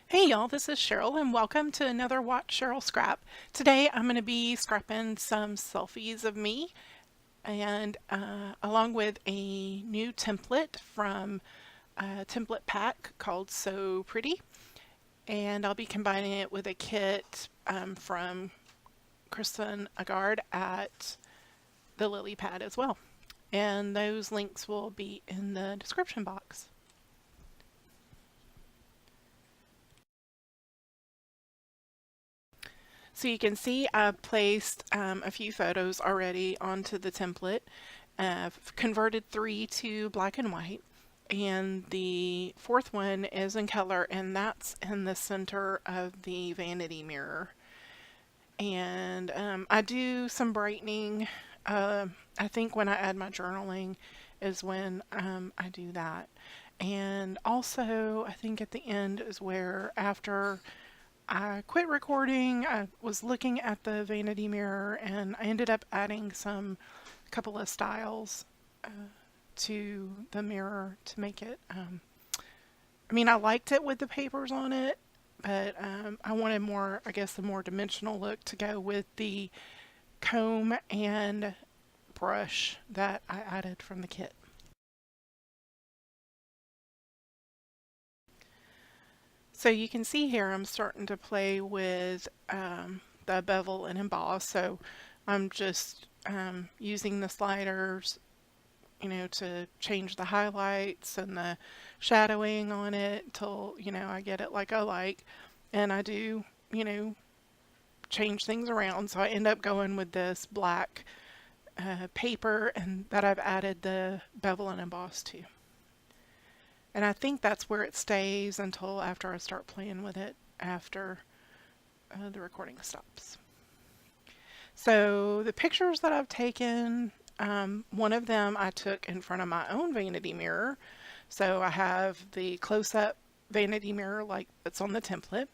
Hey y'all, this is Cheryl and welcome to another Watch Cheryl Scrap. Today I'm going to be scrapping some selfies of me and along with a new template from a template pack called So Pretty, and I'll be combining it with a kit from Kristin Aagard at the Lily Pad as well. And those links will be in the description box. So you can see I've placed a few photos already onto the template. I've converted 3 to black and white, and the fourth one is in color, and that's in the center of the vanity mirror. And I do some brightening. I think when I add my journaling is when I do that. And also, I think at the end is where after I quit recording, I was looking at the vanity mirror and I ended up adding some couple of styles to the mirror to make it. I mean, I liked it with the papers on it, but I wanted more, I guess, a more dimensional look to go with the comb and brush that I added from the kit. So you can see here I'm starting to play with the bevel and emboss. So I'm just using the sliders, to change the highlights and the shadowing on it till, I get it like I like. And I do, change things around. So I end up going with this black paper and that I've added the bevel and emboss to. And I think that's where it stays until after I start playing with it after the recording stops. So the pictures that I've taken, one of them I took in front of my own vanity mirror. So I have the close-up vanity mirror like that's on the template,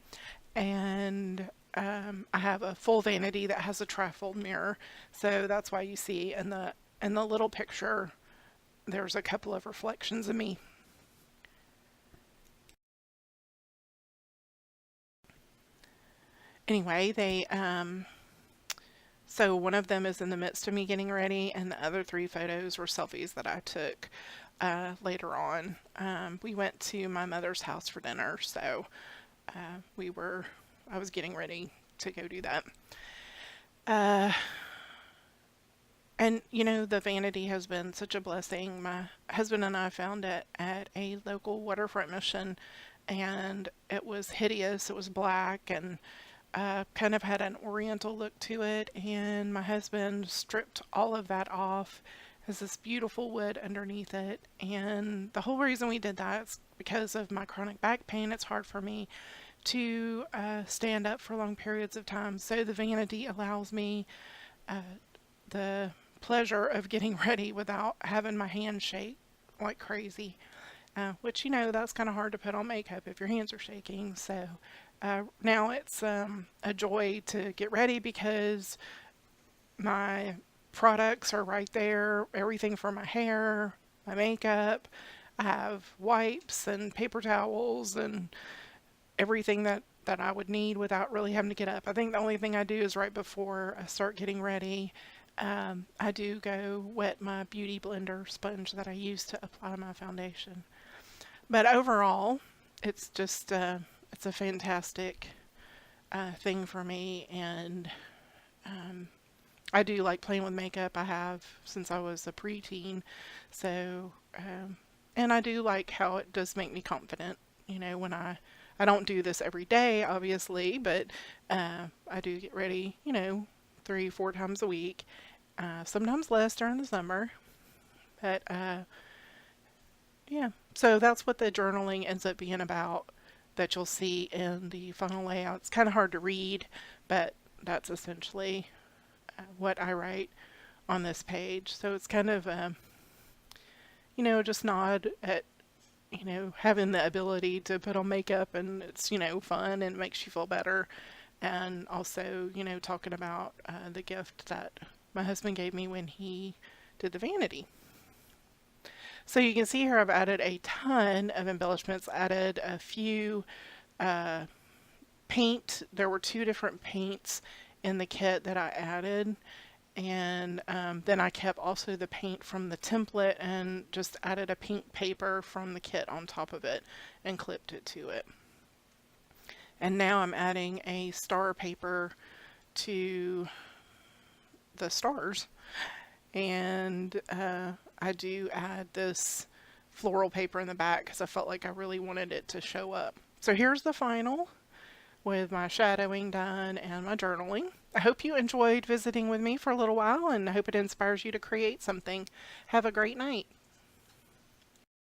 and I have a full vanity that has a trifold mirror. So that's why you see in the little picture there's a couple of reflections of me. Anyway, so one of them is in the midst of me getting ready, and the other 3 photos were selfies that I took later on. We went to my mother's house for dinner, so I was getting ready to go do that. And the vanity has been such a blessing. My husband and I found it at a local waterfront mission, and it was hideous. It was black and kind of had an oriental look to it, and my husband stripped all of that off. Has this beautiful wood underneath it, and the whole reason we did that is because of my chronic back pain. It's hard for me to stand up for long periods of time, so the vanity allows me the pleasure of getting ready without having my hands shake like crazy. Which, that's kind of hard to put on makeup if your hands are shaking. So now it's a joy to get ready because my products are right there. Everything for my hair, my makeup. I have wipes and paper towels and everything that I would need without really having to get up. I think the only thing I do is right before I start getting ready, I do go wet my beauty blender sponge that I use to apply my foundation. But overall, it's just it's a fantastic thing for me, and I do like playing with makeup. I have since I was a preteen, so and I do like how it does make me confident. When I don't do this every day, obviously, but I do get ready. 3, 4 times a week, sometimes less during the summer, but yeah. So that's what the journaling ends up being about that you'll see in the final layout. It's kind of hard to read, but that's essentially what I write on this page. So it's kind of, just nod at, having the ability to put on makeup, and it's, fun and makes you feel better. And also, talking about the gift that my husband gave me when he did the vanity. So you can see here I've added a ton of embellishments, added a few paint. There were two different paints in the kit that I added, and then I kept also the paint from the template and just added a pink paper from the kit on top of it and clipped it to it. And now I'm adding a star paper to the stars, and I do add this floral paper in the back because I felt like I really wanted it to show up. So here's the final with my shadowing done and my journaling. I hope you enjoyed visiting with me for a little while, and I hope it inspires you to create something. Have a great night.